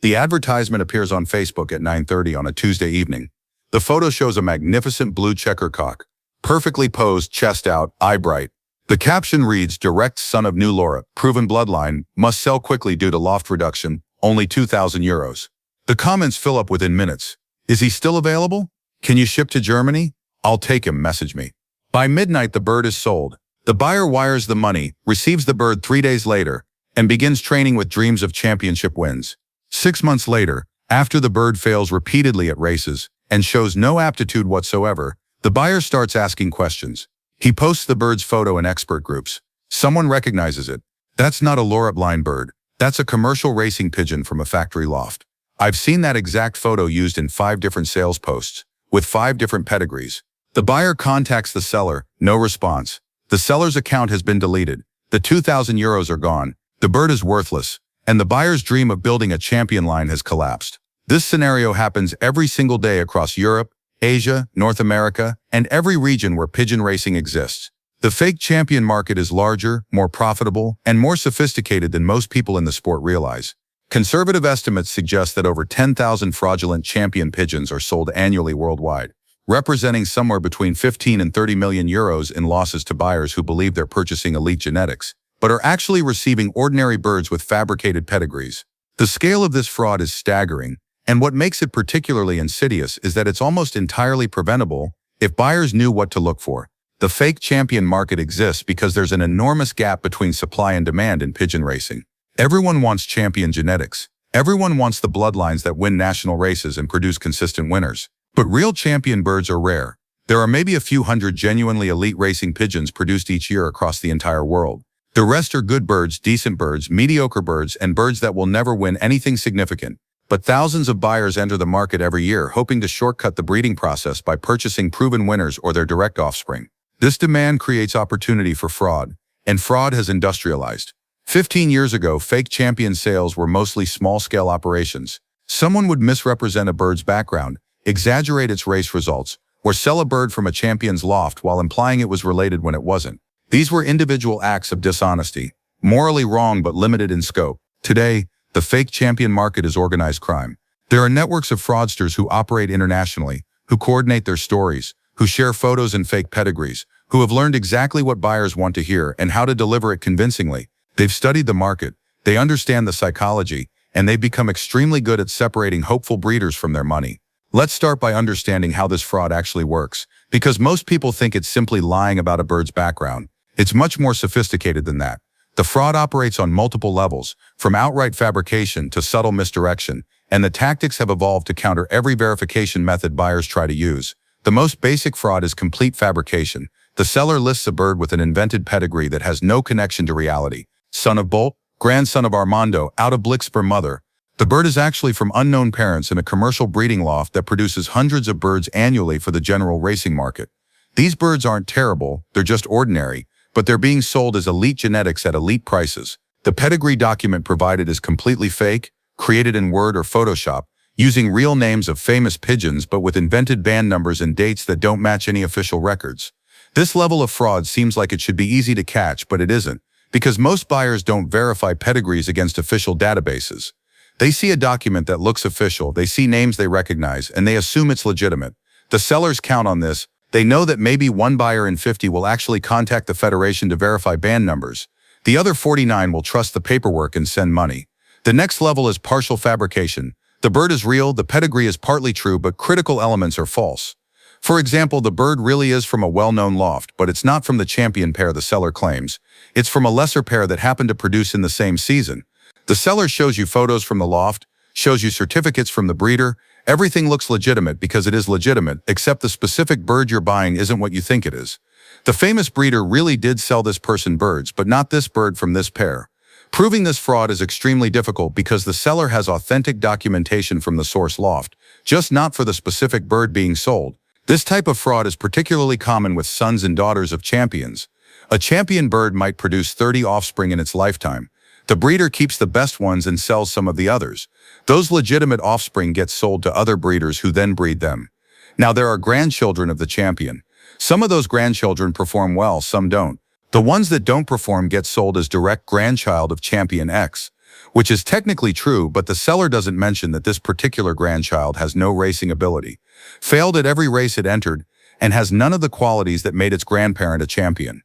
The advertisement appears on Facebook at 9:30 on a Tuesday evening. The photo shows a magnificent blue checker cock, perfectly posed, chest out, eye bright. The caption reads, "Direct son of new Laura, proven bloodline, must sell quickly due to loft reduction, only €2,000. The comments fill up within minutes. Is he still available? Can you ship to Germany? I'll take him, message me. By midnight, the bird is sold. The buyer wires the money, receives the bird 3 days later, and begins training with dreams of championship wins. 6 months later, after the bird fails repeatedly at races and shows no aptitude whatsoever, the buyer starts asking questions. He posts the bird's photo in expert groups. Someone recognizes it. That's not a Laura-blind bird. That's a commercial racing pigeon from a factory loft. I've seen that exact photo used in 5 different sales posts, with 5 different pedigrees. The buyer contacts the seller, no response. The seller's account has been deleted. The €2,000 are gone. The bird is worthless, and the buyer's dream of building a champion line has collapsed. This scenario happens every single day across Europe, Asia, North America, and every region where pigeon racing exists. The fake champion market is larger, more profitable, and more sophisticated than most people in the sport realize. Conservative estimates suggest that over 10,000 fraudulent champion pigeons are sold annually worldwide, representing somewhere between 15 and 30 million euros in losses to buyers who believe they're purchasing elite genetics, but are actually receiving ordinary birds with fabricated pedigrees. The scale of this fraud is staggering, and what makes it particularly insidious is that it's almost entirely preventable if buyers knew what to look for. The fake champion market exists because there's an enormous gap between supply and demand in pigeon racing. Everyone wants champion genetics. Everyone wants the bloodlines that win national races and produce consistent winners. But real champion birds are rare. There are maybe a few hundred genuinely elite racing pigeons produced each year across the entire world. The rest are good birds, decent birds, mediocre birds, and birds that will never win anything significant. But thousands of buyers enter the market every year hoping to shortcut the breeding process by purchasing proven winners or their direct offspring. This demand creates opportunity for fraud, and fraud has industrialized. 15 years ago, fake champion sales were mostly small-scale operations. Someone would misrepresent a bird's background, exaggerate its race results, or sell a bird from a champion's loft while implying it was related when it wasn't. These were individual acts of dishonesty, morally wrong but limited in scope. Today, the fake champion market is organized crime. There are networks of fraudsters who operate internationally, who coordinate their stories, who share photos and fake pedigrees, who have learned exactly what buyers want to hear and how to deliver it convincingly. They've studied the market, they understand the psychology, and they've become extremely good at separating hopeful breeders from their money. Let's start by understanding how this fraud actually works, because most people think it's simply lying about a bird's background. It's much more sophisticated than that. The fraud operates on multiple levels, from outright fabrication to subtle misdirection, and the tactics have evolved to counter every verification method buyers try to use. The most basic fraud is complete fabrication. The seller lists a bird with an invented pedigree that has no connection to reality. Son of Bolt, grandson of Armando, out of Blixper mother. The bird is actually from unknown parents in a commercial breeding loft that produces hundreds of birds annually for the general racing market. These birds aren't terrible, they're just ordinary, but they're being sold as elite genetics at elite prices. The pedigree document provided is completely fake, created in Word or Photoshop, using real names of famous pigeons but with invented band numbers and dates that don't match any official records. This level of fraud seems like it should be easy to catch, but it isn't, because most buyers don't verify pedigrees against official databases. They see a document that looks official, they see names they recognize, and they assume it's legitimate. The sellers count on this. They know that maybe one buyer in 50 will actually contact the Federation to verify band numbers. The other 49 will trust the paperwork and send money. The next level is partial fabrication. The bird is real, the pedigree is partly true, but critical elements are false. For example, the bird really is from a well-known loft, but it's not from the champion pair the seller claims. It's from a lesser pair that happened to produce in the same season. The seller shows you photos from the loft, shows you certificates from the breeder. Everything looks legitimate because it is legitimate, except the specific bird you're buying isn't what you think it is. The famous breeder really did sell this person birds, but not this bird from this pair. Proving this fraud is extremely difficult because the seller has authentic documentation from the source loft, just not for the specific bird being sold. This type of fraud is particularly common with sons and daughters of champions. A champion bird might produce 30 offspring in its lifetime. The breeder keeps the best ones and sells some of the others. Those legitimate offspring get sold to other breeders who then breed them. Now there are grandchildren of the champion. Some of those grandchildren perform well, some don't. The ones that don't perform get sold as direct grandchild of champion X. which is technically true, but the seller doesn't mention that this particular grandchild has no racing ability, failed at every race it entered, and has none of the qualities that made its grandparent a champion.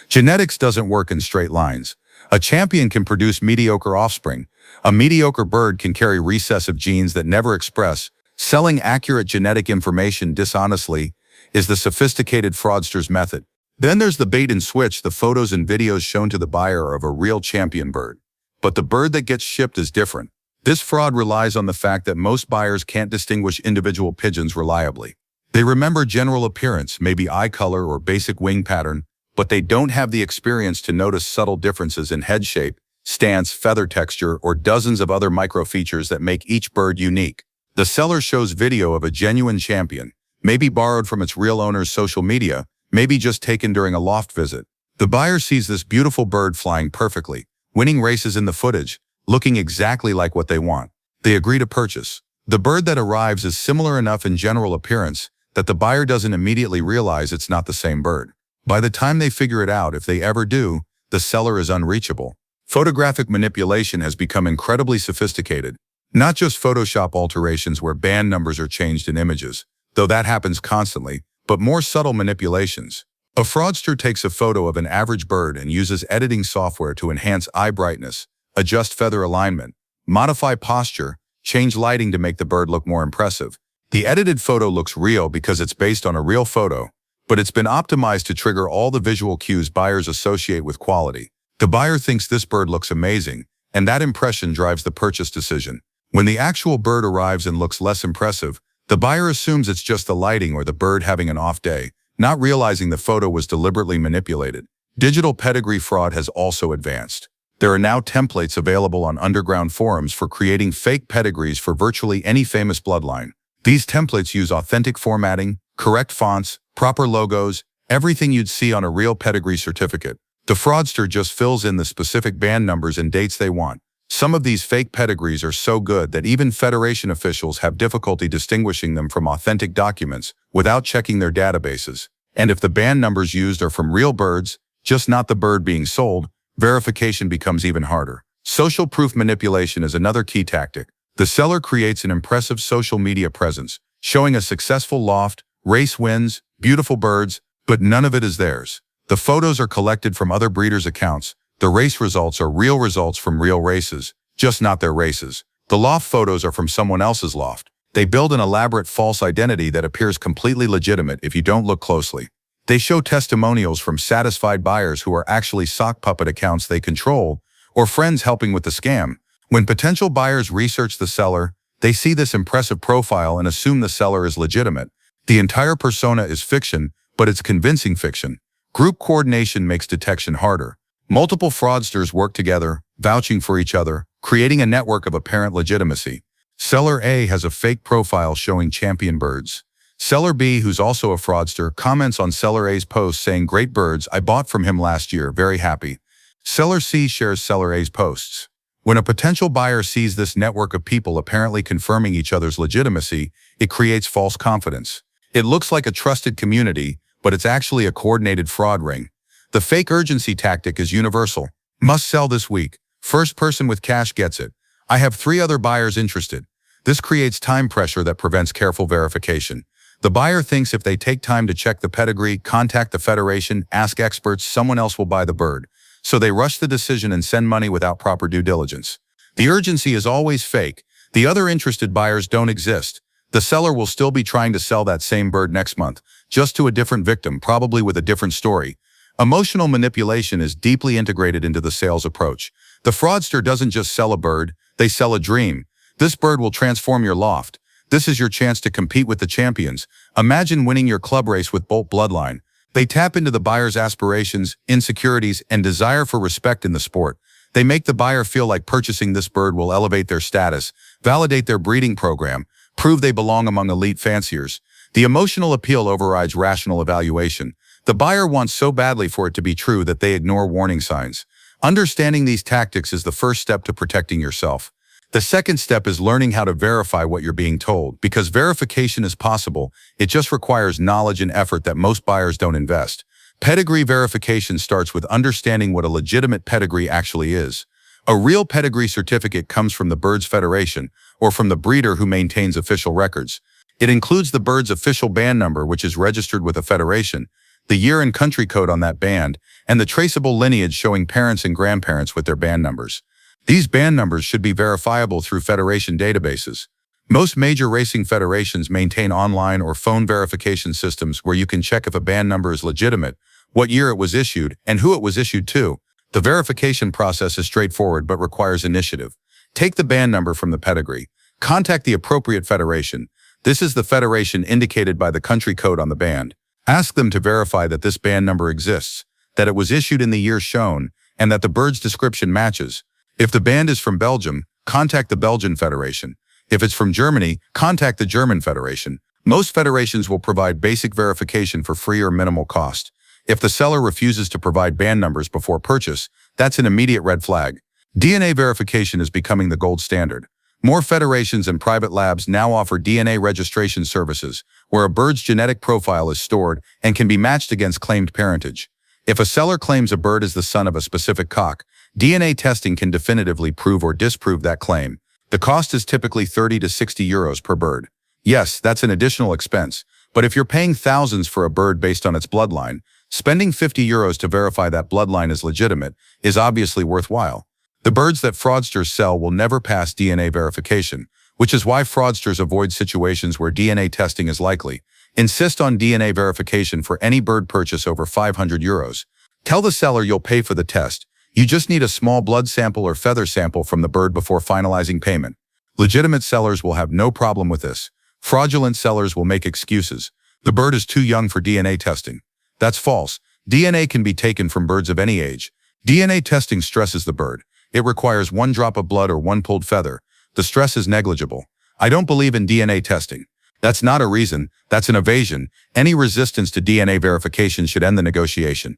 Genetics doesn't work in straight lines. A champion can produce mediocre offspring. A mediocre bird can carry recessive genes that never express. Selling accurate genetic information dishonestly is the sophisticated fraudster's method. Then there's the bait and switch. The photos and videos shown to the buyer are of a real champion bird. But the bird that gets shipped is different. This fraud relies on the fact that most buyers can't distinguish individual pigeons reliably. They remember general appearance, maybe eye color or basic wing pattern, but they don't have the experience to notice subtle differences in head shape, stance, feather texture, or dozens of other micro-features that make each bird unique. The seller shows video of a genuine champion, maybe borrowed from its real owner's social media, maybe just taken during a loft visit. The buyer sees this beautiful bird flying perfectly, winning races in the footage, looking exactly like what they want. They agree to purchase. The bird that arrives is similar enough in general appearance that the buyer doesn't immediately realize it's not the same bird. By the time they figure it out, if they ever do, the seller is unreachable. Photographic manipulation has become incredibly sophisticated. Not just Photoshop alterations where band numbers are changed in images, though that happens constantly, but more subtle manipulations. A fraudster takes a photo of an average bird and uses editing software to enhance eye brightness, adjust feather alignment, modify posture, change lighting to make the bird look more impressive. The edited photo looks real because it's based on a real photo, but it's been optimized to trigger all the visual cues buyers associate with quality. The buyer thinks this bird looks amazing, and that impression drives the purchase decision. When the actual bird arrives and looks less impressive, the buyer assumes it's just the lighting or the bird having an off day, not realizing the photo was deliberately manipulated. Digital pedigree fraud has also advanced. There are now templates available on underground forums for creating fake pedigrees for virtually any famous bloodline. These templates use authentic formatting, correct fonts, proper logos, everything you'd see on a real pedigree certificate. The fraudster just fills in the specific band numbers and dates they want. Some of these fake pedigrees are so good that even Federation officials have difficulty distinguishing them from authentic documents without checking their databases. And if the band numbers used are from real birds, just not the bird being sold, verification becomes even harder. Social proof manipulation is another key tactic. The seller creates an impressive social media presence, showing a successful loft, race wins, beautiful birds, but none of it is theirs. The photos are collected from other breeders' accounts. The race results are real results from real races, just not their races. The loft photos are from someone else's loft. They build an elaborate false identity that appears completely legitimate if you don't look closely. They show testimonials from satisfied buyers who are actually sock puppet accounts they control, or friends helping with the scam. When potential buyers research the seller, they see this impressive profile and assume the seller is legitimate. The entire persona is fiction, but it's convincing fiction. Group coordination makes detection harder. Multiple fraudsters work together, vouching for each other, creating a network of apparent legitimacy. Seller A has a fake profile showing champion birds. Seller B, who's also a fraudster, comments on Seller A's post saying, "Great birds, I bought from him last year, very happy." Seller C shares Seller A's posts. When a potential buyer sees this network of people apparently confirming each other's legitimacy, it creates false confidence. It looks like a trusted community, but it's actually a coordinated fraud ring. The fake urgency tactic is universal. Must sell this week. First person with cash gets it. I have 3 other buyers interested. This creates time pressure that prevents careful verification. The buyer thinks if they take time to check the pedigree, contact the federation, ask experts, someone else will buy the bird. So they rush the decision and send money without proper due diligence. The urgency is always fake. The other interested buyers don't exist. The seller will still be trying to sell that same bird next month, just to a different victim, probably with a different story. Emotional manipulation is deeply integrated into the sales approach. The fraudster doesn't just sell a bird, they sell a dream. This bird will transform your loft. This is your chance to compete with the champions. Imagine winning your club race with Bolt Bloodline. They tap into the buyer's aspirations, insecurities, and desire for respect in the sport. They make the buyer feel like purchasing this bird will elevate their status, validate their breeding program, prove they belong among elite fanciers. The emotional appeal overrides rational evaluation. The buyer wants so badly for it to be true that they ignore warning signs. Understanding these tactics is the first step to protecting yourself. The second step is learning how to verify what you're being told, because verification is possible. It just requires knowledge and effort that most buyers don't invest. Pedigree verification starts with understanding what a legitimate pedigree actually is. A real pedigree certificate comes from the bird's federation or from the breeder who maintains official records. It includes the bird's official band number, which is registered with a federation, the year and country code on that band, and the traceable lineage showing parents and grandparents with their band numbers. These band numbers should be verifiable through federation databases. Most major racing federations maintain online or phone verification systems where you can check if a band number is legitimate, what year it was issued, and who it was issued to. The verification process is straightforward but requires initiative. Take the band number from the pedigree. Contact the appropriate federation. This is the federation indicated by the country code on the band. Ask them to verify that this band number exists, that it was issued in the year shown, and that the bird's description matches. If the band is from Belgium, contact the Belgian Federation. If it's from Germany, contact the German Federation. Most federations will provide basic verification for free or minimal cost. If the seller refuses to provide band numbers before purchase, that's an immediate red flag. DNA verification is becoming the gold standard. More federations and private labs now offer DNA registration services, where a bird's genetic profile is stored and can be matched against claimed parentage. If a seller claims a bird is the son of a specific cock, DNA testing can definitively prove or disprove that claim. The cost is typically 30 to 60 euros per bird. Yes, that's an additional expense, but if you're paying thousands for a bird based on its bloodline, spending 50 euros to verify that bloodline is legitimate is obviously worthwhile. The birds that fraudsters sell will never pass DNA verification, which is why fraudsters avoid situations where DNA testing is likely. Insist on DNA verification for any bird purchase over 500 euros. Tell the seller you'll pay for the test. You just need a small blood sample or feather sample from the bird before finalizing payment. Legitimate sellers will have no problem with this. Fraudulent sellers will make excuses. The bird is too young for DNA testing. That's false. DNA can be taken from birds of any age. DNA testing stresses the bird. It requires 1 drop of blood or 1 pulled feather. The stress is negligible. I don't believe in DNA testing. That's not a reason. That's an evasion. Any resistance to DNA verification should end the negotiation.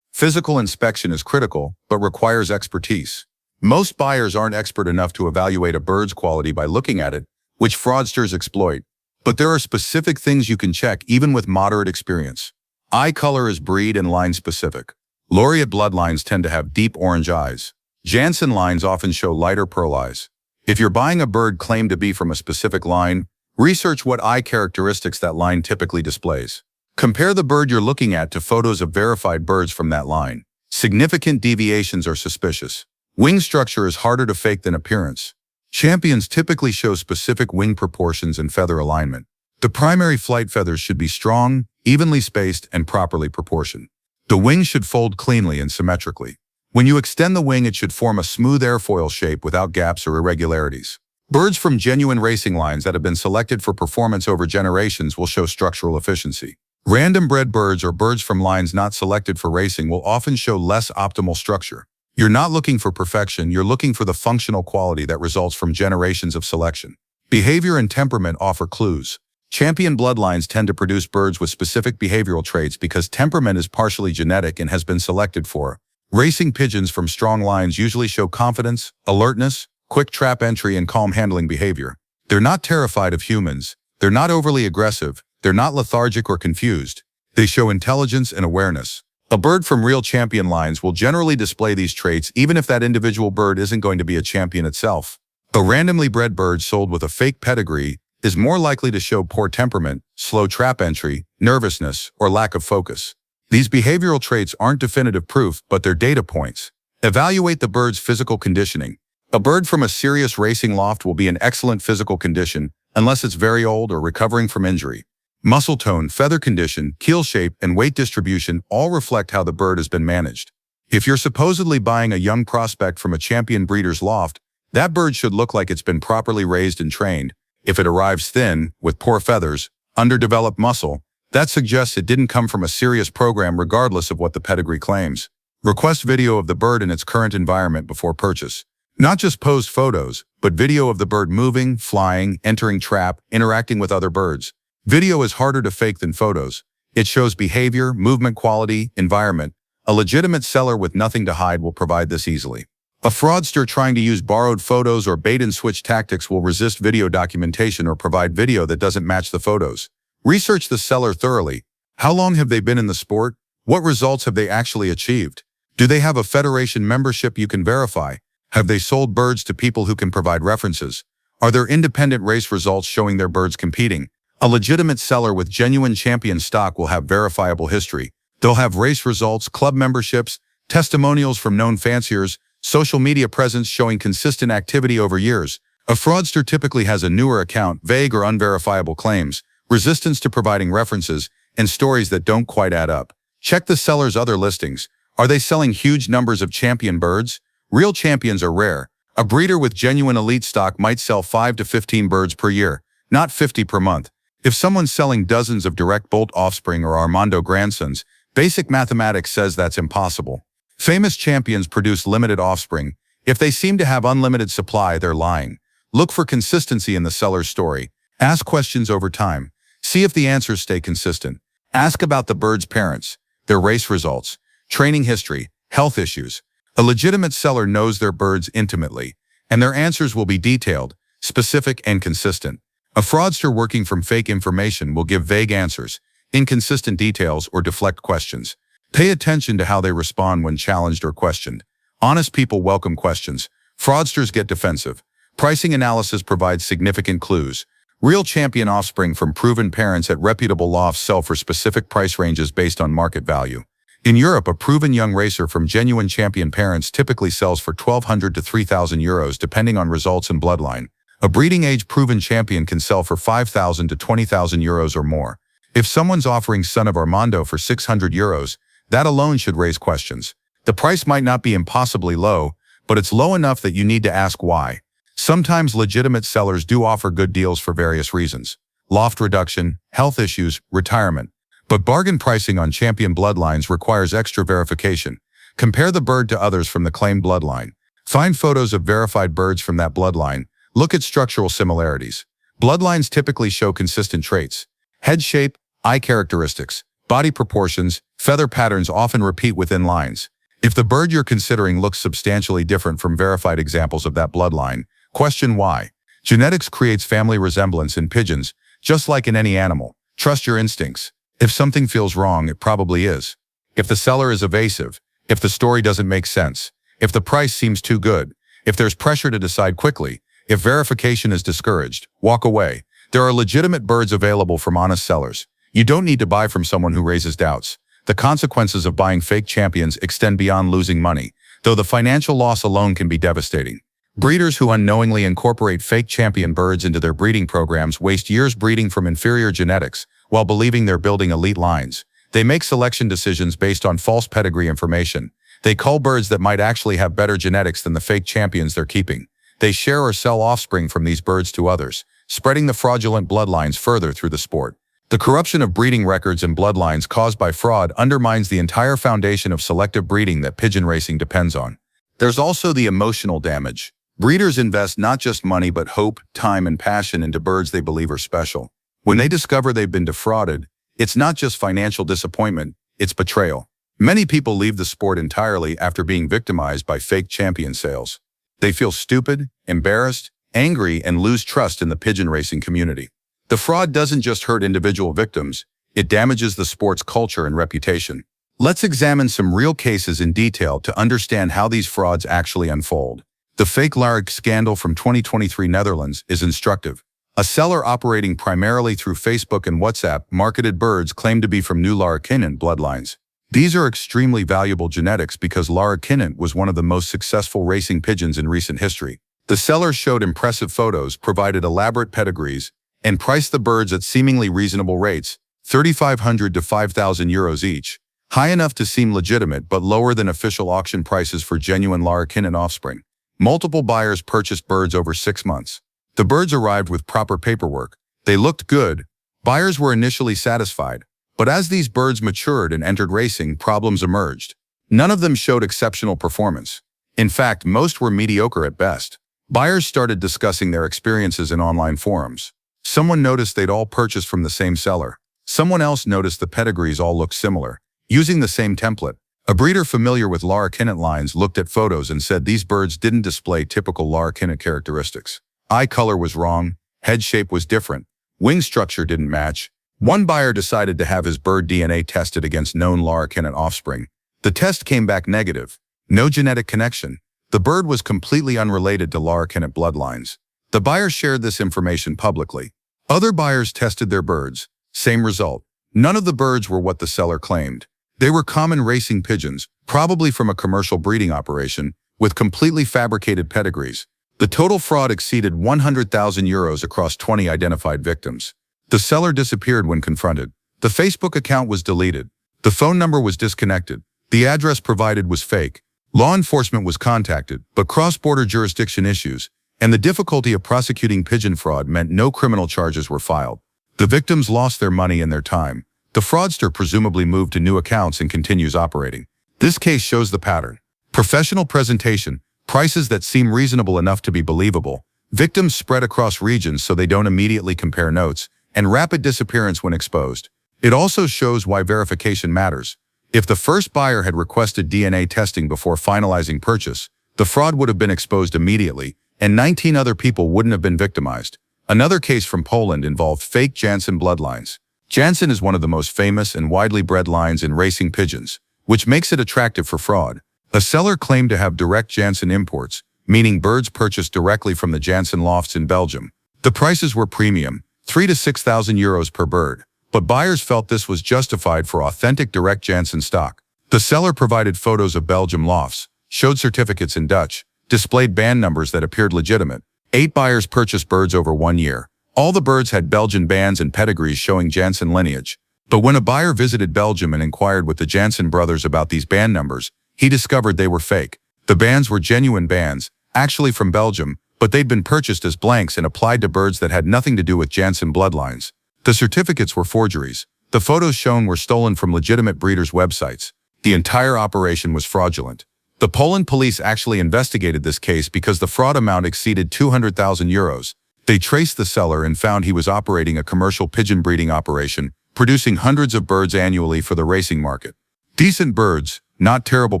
Physical inspection is critical, but requires expertise. Most buyers aren't expert enough to evaluate a bird's quality by looking at it, which fraudsters exploit. But there are specific things you can check even with moderate experience. Eye color is breed and line specific. Laureate bloodlines tend to have deep orange eyes. Jansen lines often show lighter pearl eyes. If you're buying a bird claimed to be from a specific line, research what eye characteristics that line typically displays. Compare the bird you're looking at to photos of verified birds from that line. Significant deviations are suspicious. Wing structure is harder to fake than appearance. Champions typically show specific wing proportions and feather alignment. The primary flight feathers should be strong, evenly spaced, and properly proportioned. The wing should fold cleanly and symmetrically. When you extend the wing, it should form a smooth airfoil shape without gaps or irregularities. Birds from genuine racing lines that have been selected for performance over generations will show structural efficiency. Random bred birds or birds from lines not selected for racing will often show less optimal structure. You're not looking for perfection, you're looking for the functional quality that results from generations of selection. Behavior and temperament offer clues. Champion bloodlines tend to produce birds with specific behavioral traits because temperament is partially genetic and has been selected for. Racing pigeons from strong lines usually show confidence, alertness, quick trap entry, and calm handling behavior. They're not terrified of humans. They're not overly aggressive. They're not lethargic or confused. They show intelligence and awareness. A bird from real champion lines will generally display these traits even if that individual bird isn't going to be a champion itself. A randomly bred bird sold with a fake pedigree is more likely to show poor temperament, slow trap entry, nervousness, or lack of focus. These behavioral traits aren't definitive proof, but they're data points. Evaluate the bird's physical conditioning. A bird from a serious racing loft will be in excellent physical condition unless it's very old or recovering from injury. Muscle tone, feather condition, keel shape, and weight distribution all reflect how the bird has been managed. If you're supposedly buying a young prospect from a champion breeder's loft, that bird should look like it's been properly raised and trained. If it arrives thin, with poor feathers, underdeveloped muscle, that suggests it didn't come from a serious program regardless of what the pedigree claims. Request video of the bird in its current environment before purchase. Not just posed photos, but video of the bird moving, flying, entering trap, interacting with other birds. Video is harder to fake than photos. It shows behavior, movement quality, environment. A legitimate seller with nothing to hide will provide this easily. A fraudster trying to use borrowed photos or bait-and-switch tactics will resist video documentation or provide video that doesn't match the photos. Research the seller thoroughly. How long have they been in the sport? What results have they actually achieved? Do they have a federation membership you can verify? Have they sold birds to people who can provide references? Are there independent race results showing their birds competing? A legitimate seller with genuine champion stock will have verifiable history. They'll have race results, club memberships, testimonials from known fanciers, social media presence showing consistent activity over years. A fraudster typically has a newer account, vague or unverifiable claims, resistance to providing references, and stories that don't quite add up. Check the seller's other listings. Are they selling huge numbers of champion birds? Real champions are rare. A breeder with genuine elite stock might sell 5 to 15 birds per year, not 50 per month. If someone's selling dozens of direct bolt offspring or Armando grandsons, basic mathematics says that's impossible. Famous champions produce limited offspring. If they seem to have unlimited supply, they're lying. Look for consistency in the seller's story. Ask questions over time. See if the answers stay consistent. Ask about the bird's parents, their race results, training history, health issues. A legitimate seller knows their birds intimately, and their answers will be detailed, specific, and consistent. A fraudster working from fake information will give vague answers, inconsistent details, or deflect questions. Pay attention to how they respond when challenged or questioned. Honest people welcome questions. Fraudsters get defensive. Pricing analysis provides significant clues. Real champion offspring from proven parents at reputable lofts sell for specific price ranges based on market value. In Europe, a proven young racer from genuine champion parents typically sells for €1,200 to €3,000 depending on results and bloodline. A breeding-age proven champion can sell for €5,000 to €20,000 or more. If someone's offering son of Armando for €600, that alone should raise questions. The price might not be impossibly low, but it's low enough that you need to ask why. Sometimes legitimate sellers do offer good deals for various reasons: loft reduction, health issues, retirement. But bargain pricing on champion bloodlines requires extra verification. Compare the bird to others from the claimed bloodline. Find photos of verified birds from that bloodline. Look at structural similarities. Bloodlines typically show consistent traits. Head shape, eye characteristics, body proportions, feather patterns often repeat within lines. If the bird you're considering looks substantially different from verified examples of that bloodline, question why. Genetics creates family resemblance in pigeons, just like in any animal. Trust your instincts. If something feels wrong, it probably is. If the seller is evasive, if the story doesn't make sense, if the price seems too good, if there's pressure to decide quickly, if verification is discouraged, walk away. There are legitimate birds available from honest sellers. You don't need to buy from someone who raises doubts. The consequences of buying fake champions extend beyond losing money, though the financial loss alone can be devastating. Breeders who unknowingly incorporate fake champion birds into their breeding programs waste years breeding from inferior genetics while believing they're building elite lines. They make selection decisions based on false pedigree information. They cull birds that might actually have better genetics than the fake champions they're keeping. They share or sell offspring from these birds to others, spreading the fraudulent bloodlines further through the sport. The corruption of breeding records and bloodlines caused by fraud undermines the entire foundation of selective breeding that pigeon racing depends on. There's also the emotional damage. Breeders invest not just money but hope, time, and passion into birds they believe are special. When they discover they've been defrauded, it's not just financial disappointment, it's betrayal. Many people leave the sport entirely after being victimized by fake champion sales. They feel stupid, embarrassed, angry, and lose trust in the pigeon racing community. The fraud doesn't just hurt individual victims, it damages the sport's culture and reputation. Let's examine some real cases in detail to understand how these frauds actually unfold. The fake Lark scandal from 2023 Netherlands is instructive. A seller operating primarily through Facebook and WhatsApp marketed birds claimed to be from new Larkinant bloodlines. These are extremely valuable genetics because Larkinant was one of the most successful racing pigeons in recent history. The seller showed impressive photos, provided elaborate pedigrees, and priced the birds at seemingly reasonable rates, €3,500 to €5,000 each, high enough to seem legitimate but lower than official auction prices for genuine Larkinant offspring. Multiple buyers purchased birds over 6 months. The birds arrived with proper paperwork. They looked good. Buyers were initially satisfied. But as these birds matured and entered racing, problems emerged. None of them showed exceptional performance. In fact, most were mediocre at best. Buyers started discussing their experiences in online forums. Someone noticed they'd all purchased from the same seller. Someone else noticed the pedigrees all looked similar, using the same template. A breeder familiar with Larkinant lines looked at photos and said these birds didn't display typical Larkinant characteristics. Eye color was wrong, head shape was different, wing structure didn't match. One buyer decided to have his bird DNA tested against known Larkinant offspring. The test came back negative. No genetic connection. The bird was completely unrelated to larrikinet bloodlines. The buyer shared this information publicly. Other buyers tested their birds. Same result. None of the birds were what the seller claimed. They were common racing pigeons, probably from a commercial breeding operation, with completely fabricated pedigrees. The total fraud exceeded €100,000 across 20 identified victims. The seller disappeared when confronted. The Facebook account was deleted. The phone number was disconnected. The address provided was fake. Law enforcement was contacted, but cross-border jurisdiction issues and the difficulty of prosecuting pigeon fraud meant no criminal charges were filed. The victims lost their money and their time. The fraudster presumably moved to new accounts and continues operating. This case shows the pattern. Professional presentation, prices that seem reasonable enough to be believable, victims spread across regions so they don't immediately compare notes, and rapid disappearance when exposed. It also shows why verification matters. If the first buyer had requested DNA testing before finalizing purchase, the fraud would have been exposed immediately, and 19 other people wouldn't have been victimized. Another case from Poland involved fake Janssen bloodlines. Janssen is one of the most famous and widely bred lines in racing pigeons, which makes it attractive for fraud. A seller claimed to have direct Janssen imports, meaning birds purchased directly from the Janssen lofts in Belgium. The prices were premium, €3,000 to €6,000 per bird, but buyers felt this was justified for authentic direct Janssen stock. The seller provided photos of Belgium lofts, showed certificates in Dutch, displayed band numbers that appeared legitimate. 8 buyers purchased birds over 1 year. All the birds had Belgian bands and pedigrees showing Janssen lineage. But when a buyer visited Belgium and inquired with the Janssen brothers about these band numbers, he discovered they were fake. The bands were genuine bands, actually from Belgium, but they'd been purchased as blanks and applied to birds that had nothing to do with Janssen bloodlines. The certificates were forgeries. The photos shown were stolen from legitimate breeders' websites. The entire operation was fraudulent. The Poland police actually investigated this case because the fraud amount exceeded €200,000. They traced the seller and found he was operating a commercial pigeon breeding operation, producing hundreds of birds annually for the racing market. Decent birds, not terrible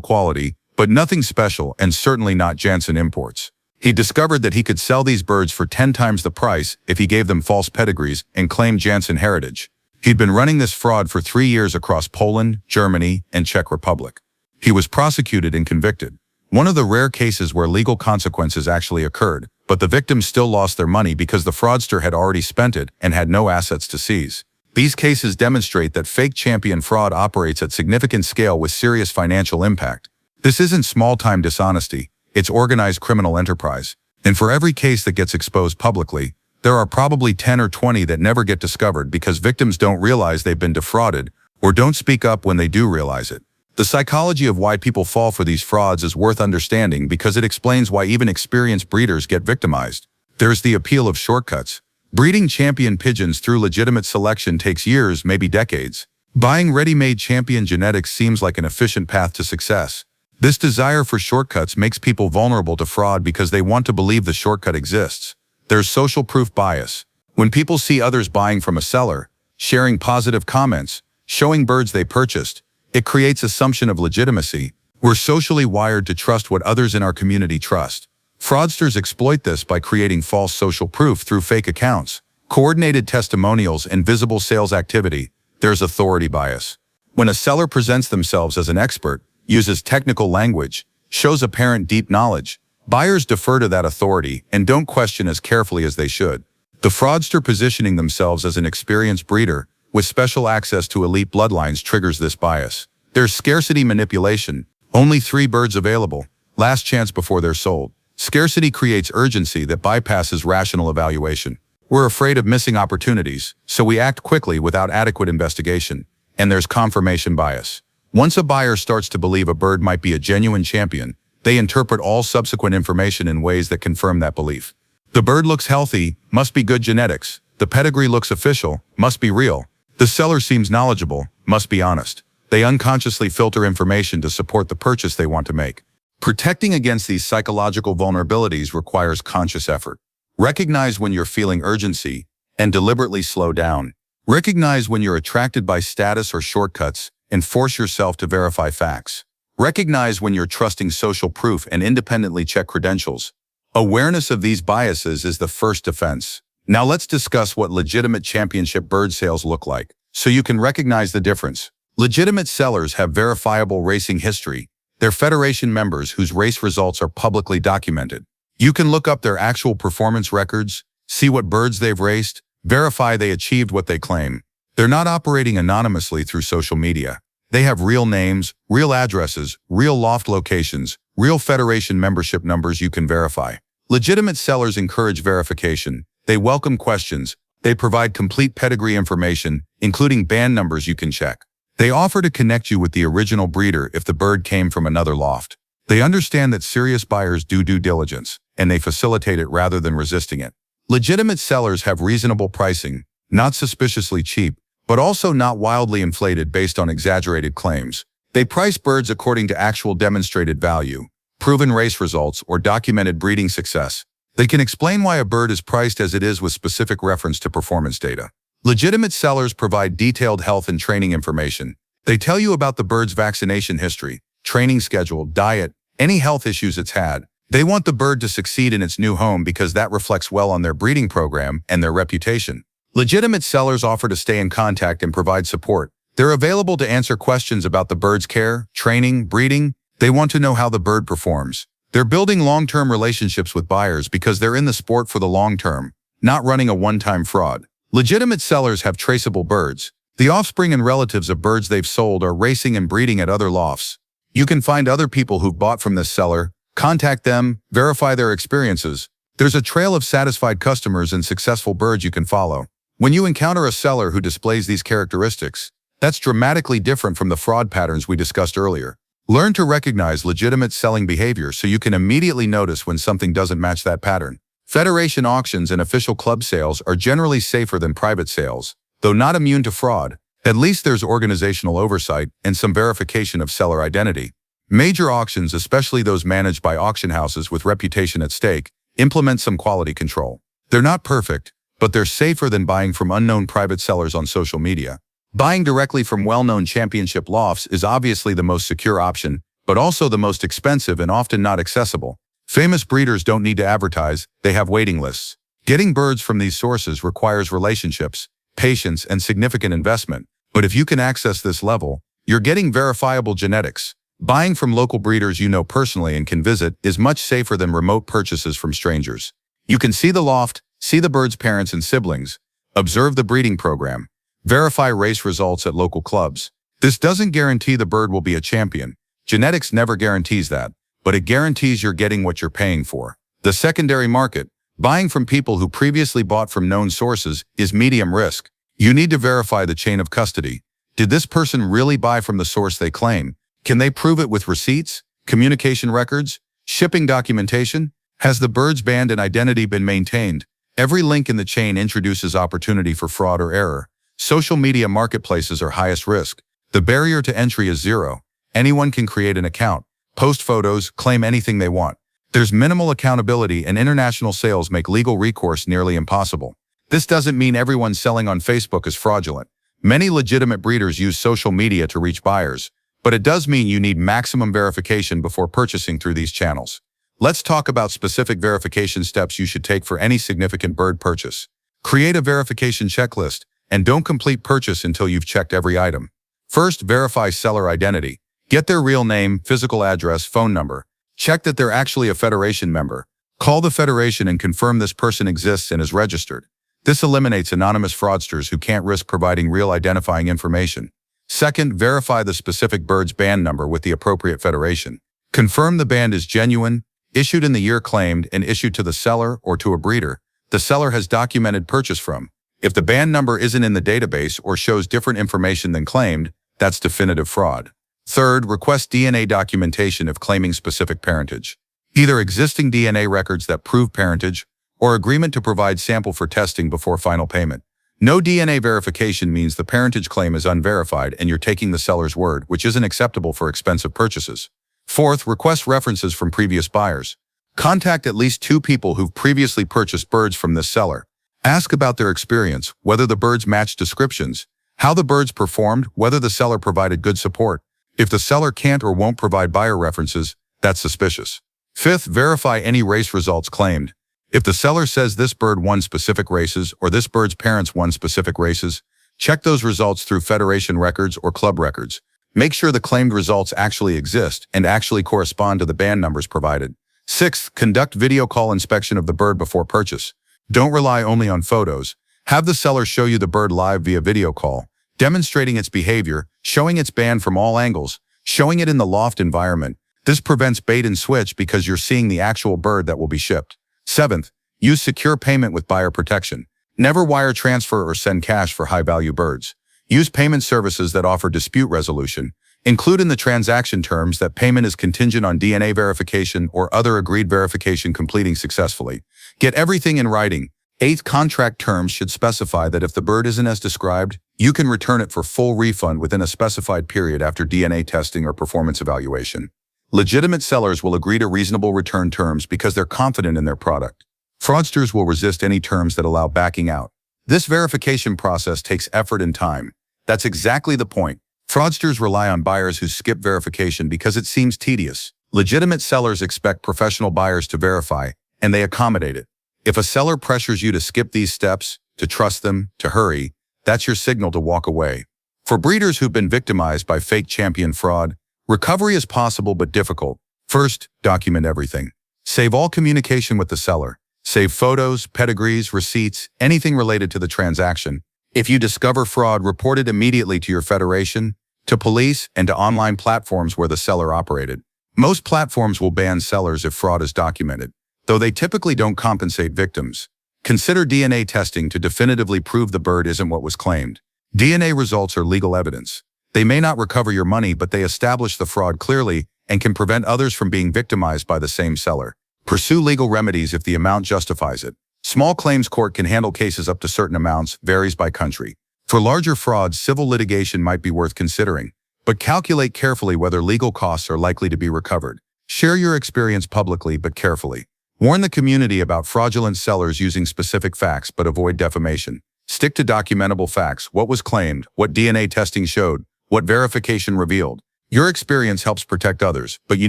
quality, but nothing special and certainly not Janssen imports. He discovered that he could sell these birds for 10 times the price if he gave them false pedigrees and claimed Janssen heritage. He'd been running this fraud for 3 years across Poland, Germany, and Czech Republic. He was prosecuted and convicted. One of the rare cases where legal consequences actually occurred, but the victims still lost their money because the fraudster had already spent it and had no assets to seize. These cases demonstrate that fake champion fraud operates at significant scale with serious financial impact. This isn't small-time dishonesty, it's organized criminal enterprise. And for every case that gets exposed publicly, there are probably 10 or 20 that never get discovered because victims don't realize they've been defrauded or don't speak up when they do realize it. The psychology of why people fall for these frauds is worth understanding because it explains why even experienced breeders get victimized. There's the appeal of shortcuts. Breeding champion pigeons through legitimate selection takes years, maybe decades. Buying ready-made champion genetics seems like an efficient path to success. This desire for shortcuts makes people vulnerable to fraud because they want to believe the shortcut exists. There's social proof bias. When people see others buying from a seller, sharing positive comments, showing birds they purchased, it creates assumption of legitimacy. We're socially wired to trust what others in our community trust. Fraudsters exploit this by creating false social proof through fake accounts, coordinated testimonials, and visible sales activity. There's authority bias. When a seller presents themselves as an expert, uses technical language, shows apparent deep knowledge, buyers defer to that authority and don't question as carefully as they should. The fraudster positioning themselves as an experienced breeder with special access to elite bloodlines triggers this bias. There's scarcity manipulation. Only 3 birds available. Last chance before they're sold. Scarcity creates urgency that bypasses rational evaluation. We're afraid of missing opportunities, so we act quickly without adequate investigation. And there's confirmation bias. Once a buyer starts to believe a bird might be a genuine champion, they interpret all subsequent information in ways that confirm that belief. The bird looks healthy, must be good genetics. The pedigree looks official, must be real. The seller seems knowledgeable, must be honest. They unconsciously filter information to support the purchase they want to make. Protecting against these psychological vulnerabilities requires conscious effort. Recognize when you're feeling urgency and deliberately slow down. Recognize when you're attracted by status or shortcuts and force yourself to verify facts. Recognize when you're trusting social proof and independently check credentials. Awareness of these biases is the first defense. Now let's discuss what legitimate championship bird sales look like, so you can recognize the difference. Legitimate sellers have verifiable racing history. They're federation members whose race results are publicly documented. You can look up their actual performance records, see what birds they've raced, verify they achieved what they claim. They're not operating anonymously through social media. They have real names, real addresses, real loft locations, real federation membership numbers you can verify. Legitimate sellers encourage verification. They welcome questions. They provide complete pedigree information, including band numbers you can check. They offer to connect you with the original breeder if the bird came from another loft. They understand that serious buyers do due diligence, and they facilitate it rather than resisting it. Legitimate sellers have reasonable pricing, not suspiciously cheap, but also not wildly inflated based on exaggerated claims. They price birds according to actual demonstrated value, proven race results, or documented breeding success. They can explain why a bird is priced as it is with specific reference to performance data. Legitimate sellers provide detailed health and training information. They tell you about the bird's vaccination history, training schedule, diet, any health issues it's had. They want the bird to succeed in its new home because that reflects well on their breeding program and their reputation. Legitimate sellers offer to stay in contact and provide support. They're available to answer questions about the bird's care, training, breeding. They want to know how the bird performs. They're building long-term relationships with buyers because they're in the sport for the long term, not running a one-time fraud. Legitimate sellers have traceable birds. The offspring and relatives of birds they've sold are racing and breeding at other lofts. You can find other people who've bought from this seller, contact them, verify their experiences. There's a trail of satisfied customers and successful birds you can follow. When you encounter a seller who displays these characteristics, that's dramatically different from the fraud patterns we discussed earlier. Learn to recognize legitimate selling behavior so you can immediately notice when something doesn't match that pattern. Federation auctions and official club sales are generally safer than private sales, though not immune to fraud. At least there's organizational oversight and some verification of seller identity. Major auctions, especially those managed by auction houses with reputation at stake, implement some quality control. They're not perfect, but they're safer than buying from unknown private sellers on social media. Buying directly from well-known championship lofts is obviously the most secure option, but also the most expensive and often not accessible. Famous breeders don't need to advertise, they have waiting lists. Getting birds from these sources requires relationships, patience, and significant investment. But if you can access this level, you're getting verifiable genetics. Buying from local breeders you know personally and can visit is much safer than remote purchases from strangers. You can see the loft, see the bird's parents and siblings, observe the breeding program, verify race results at local clubs. This doesn't guarantee the bird will be a champion. Genetics never guarantees that, but it guarantees you're getting what you're paying for. The secondary market, buying from people who previously bought from known sources, is medium risk. You need to verify the chain of custody. Did this person really buy from the source they claim? Can they prove it with receipts, communication records, shipping documentation? Has the bird's band and identity been maintained? Every link in the chain introduces opportunity for fraud or error. Social media marketplaces are highest risk. The barrier to entry is zero. Anyone can create an account, post photos, claim anything they want. There's minimal accountability and international sales make legal recourse nearly impossible. This doesn't mean everyone selling on Facebook is fraudulent. Many legitimate breeders use social media to reach buyers, but it does mean you need maximum verification before purchasing through these channels. Let's talk about specific verification steps you should take for any significant bird purchase. Create a verification checklist, and don't complete purchase until you've checked every item. First, verify seller identity. Get their real name, physical address, phone number. Check that they're actually a federation member. Call the federation and confirm this person exists and is registered. This eliminates anonymous fraudsters who can't risk providing real identifying information. Second, verify the specific bird's band number with the appropriate federation. Confirm the band is genuine, issued in the year claimed, and issued to the seller or to a breeder the seller has documented purchase from. If the band number isn't in the database or shows different information than claimed, that's definitive fraud. Third, request DNA documentation if claiming specific parentage. Either existing DNA records that prove parentage or agreement to provide sample for testing before final payment. No DNA verification means the parentage claim is unverified and you're taking the seller's word, which isn't acceptable for expensive purchases. Fourth, request references from previous buyers. Contact at least 2 people who've previously purchased birds from this seller. Ask about their experience, whether the birds match descriptions, how the birds performed, whether the seller provided good support. If the seller can't or won't provide buyer references, that's suspicious. Fifth, verify any race results claimed. If the seller says this bird won specific races or this bird's parents won specific races, Check those results through federation records or club records. Make sure the claimed results actually exist and actually correspond to the band numbers provided. Sixth, conduct video call inspection of the bird before purchase. Don't rely only on photos. Have the seller show you the bird live via video call, demonstrating its behavior, showing its band from all angles, showing it in the loft environment. This prevents bait and switch because you're seeing the actual bird that will be shipped. Seventh, use secure payment with buyer protection. Never wire transfer or send cash for high-value birds. Use payment services that offer dispute resolution. Include in the transaction terms that payment is contingent on DNA verification or other agreed verification completing successfully. Get everything in writing. Eighth, contract terms should specify that if the bird isn't as described, you can return it for full refund within a specified period after DNA testing or performance evaluation. Legitimate sellers will agree to reasonable return terms because they're confident in their product. Fraudsters will resist any terms that allow backing out. This verification process takes effort and time. That's exactly the point. Fraudsters rely on buyers who skip verification because it seems tedious. Legitimate sellers expect professional buyers to verify, and they accommodate it. If a seller pressures you to skip these steps, to trust them, to hurry, that's your signal to walk away. For breeders who've been victimized by fake champion fraud, recovery is possible but difficult. First, document everything. Save all communication with the seller. Save photos, pedigrees, receipts, anything related to the transaction. If you discover fraud, report it immediately to your federation, to police, and to online platforms where the seller operated. Most platforms will ban sellers if fraud is documented, though they typically don't compensate victims. Consider DNA testing to definitively prove the bird isn't what was claimed. DNA results are legal evidence. They may not recover your money, but they establish the fraud clearly and can prevent others from being victimized by the same seller. Pursue legal remedies if the amount justifies it. Small claims court can handle cases up to certain amounts, varies by country. For larger frauds, civil litigation might be worth considering, but calculate carefully whether legal costs are likely to be recovered. Share your experience publicly but carefully. Warn the community about fraudulent sellers using specific facts but avoid defamation. Stick to documentable facts: what was claimed, what DNA testing showed, what verification revealed. Your experience helps protect others, but you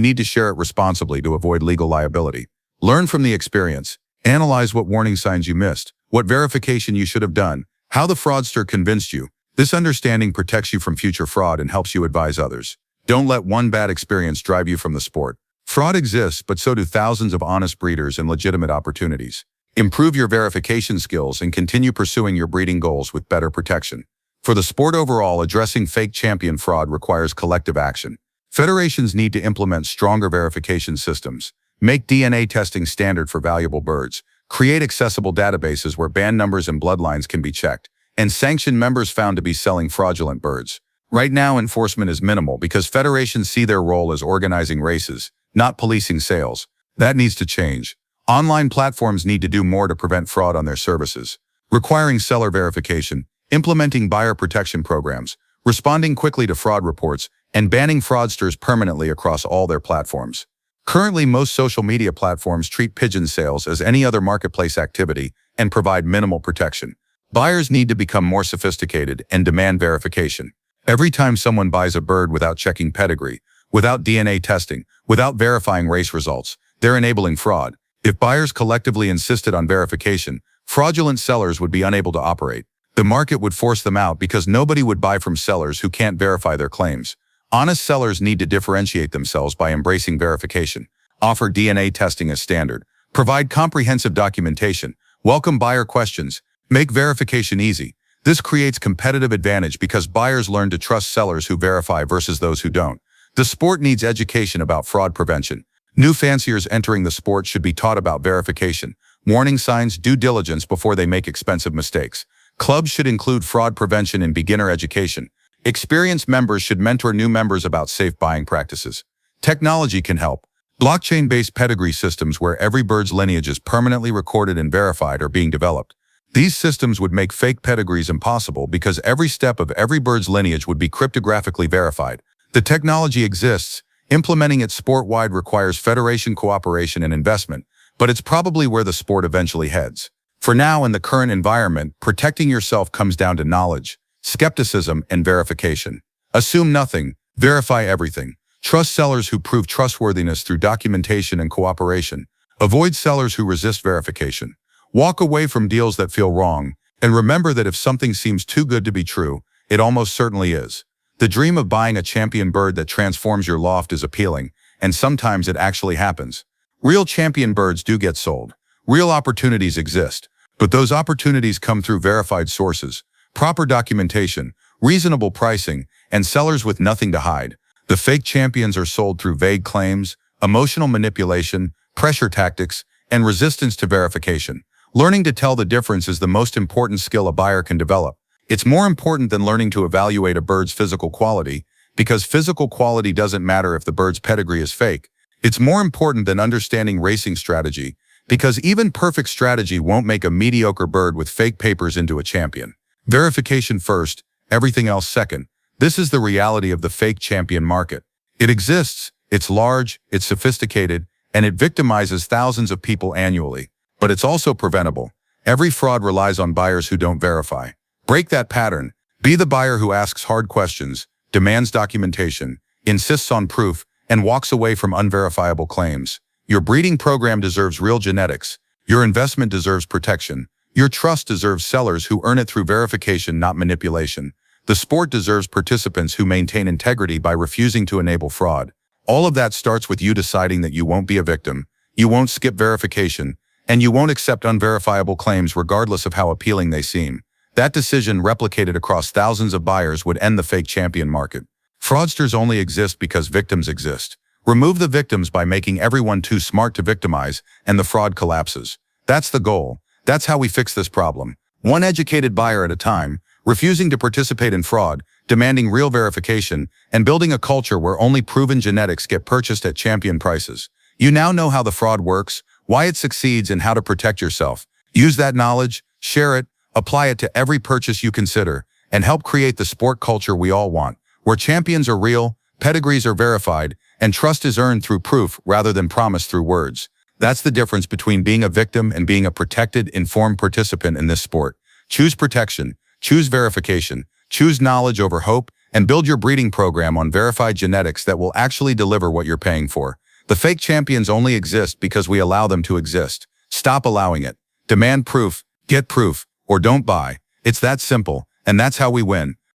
need to share it responsibly to avoid legal liability. Learn from the experience. Analyze what warning signs you missed, what verification you should have done, how the fraudster convinced you. This understanding protects you from future fraud and helps you advise others. Don't let one bad experience drive you from the sport. Fraud exists, but so do thousands of honest breeders and legitimate opportunities. Improve your verification skills and continue pursuing your breeding goals with better protection. For the sport overall, addressing fake champion fraud requires collective action. Federations need to implement stronger verification systems, make DNA testing standard for valuable birds, create accessible databases where band numbers and bloodlines can be checked, and sanction members found to be selling fraudulent birds. Right now, enforcement is minimal because federations see their role as organizing races, not policing sales. That needs to change. Online platforms need to do more to prevent fraud on their services, requiring seller verification, implementing buyer protection programs, responding quickly to fraud reports, and banning fraudsters permanently across all their platforms. Currently, most social media platforms treat pigeon sales as any other marketplace activity and provide minimal protection. Buyers need to become more sophisticated and demand verification. Every time someone buys a bird without checking pedigree, without DNA testing, without verifying race results, they're enabling fraud. If buyers collectively insisted on verification, fraudulent sellers would be unable to operate. The market would force them out because nobody would buy from sellers who can't verify their claims. Honest sellers need to differentiate themselves by embracing verification, offer DNA testing as standard, provide comprehensive documentation, welcome buyer questions, make verification easy. This creates competitive advantage because buyers learn to trust sellers who verify versus those who don't. The sport needs education about fraud prevention. New fanciers entering the sport should be taught about verification, warning signs, due diligence before they make expensive mistakes. Clubs should include fraud prevention in beginner education. Experienced members should mentor new members about safe buying practices. Technology can help. Blockchain-based pedigree systems where every bird's lineage is permanently recorded and verified are being developed. These systems would make fake pedigrees impossible because every step of every bird's lineage would be cryptographically verified. The technology exists. Implementing it sport-wide requires federation cooperation and investment, but it's probably where the sport eventually heads. For now, in the current environment, protecting yourself comes down to knowledge, skepticism, and verification. Assume nothing, verify everything. Trust sellers who prove trustworthiness through documentation and cooperation. Avoid sellers who resist verification. Walk away from deals that feel wrong. And remember that if something seems too good to be true, it almost certainly is. The dream of buying a champion bird that transforms your loft is appealing, and sometimes it actually happens. Real champion birds do get sold. Real opportunities exist, but those opportunities come through verified sources, proper documentation, reasonable pricing, and sellers with nothing to hide. The fake champions are sold through vague claims, emotional manipulation, pressure tactics, and resistance to verification. Learning to tell the difference is the most important skill a buyer can develop. It's more important than learning to evaluate a bird's physical quality, because physical quality doesn't matter if the bird's pedigree is fake. It's more important than understanding racing strategy, because even perfect strategy won't make a mediocre bird with fake papers into a champion. Verification first, everything else second. This is the reality of the fake champion market. It exists, it's large, it's sophisticated, and it victimizes thousands of people annually. But it's also preventable. Every fraud relies on buyers who don't verify. Break that pattern. Be the buyer who asks hard questions, demands documentation, insists on proof, and walks away from unverifiable claims. Your breeding program deserves real genetics. Your investment deserves protection. Your trust deserves sellers who earn it through verification, not manipulation. The sport deserves participants who maintain integrity by refusing to enable fraud. All of that starts with you deciding that you won't be a victim, you won't skip verification, and you won't accept unverifiable claims regardless of how appealing they seem. That decision, replicated across thousands of buyers, would end the fake champion market. Fraudsters only exist because victims exist. Remove the victims by making everyone too smart to victimize, and the fraud collapses. That's the goal. That's how we fix this problem. One educated buyer at a time, refusing to participate in fraud, demanding real verification, and building a culture where only proven genetics get purchased at champion prices. You now know how the fraud works, why it succeeds, and how to protect yourself. Use that knowledge, share it, apply it to every purchase you consider, and help create the sport culture we all want, where champions are real, pedigrees are verified, and trust is earned through proof rather than promised through words. That's the difference between being a victim and being a protected, informed participant in this sport. Choose protection, choose verification, choose knowledge over hope, and build your breeding program on verified genetics that will actually deliver what you're paying for. The fake champions only exist because we allow them to exist. Stop allowing it. Demand proof, get proof, or don't buy. It's that simple, and that's how we win.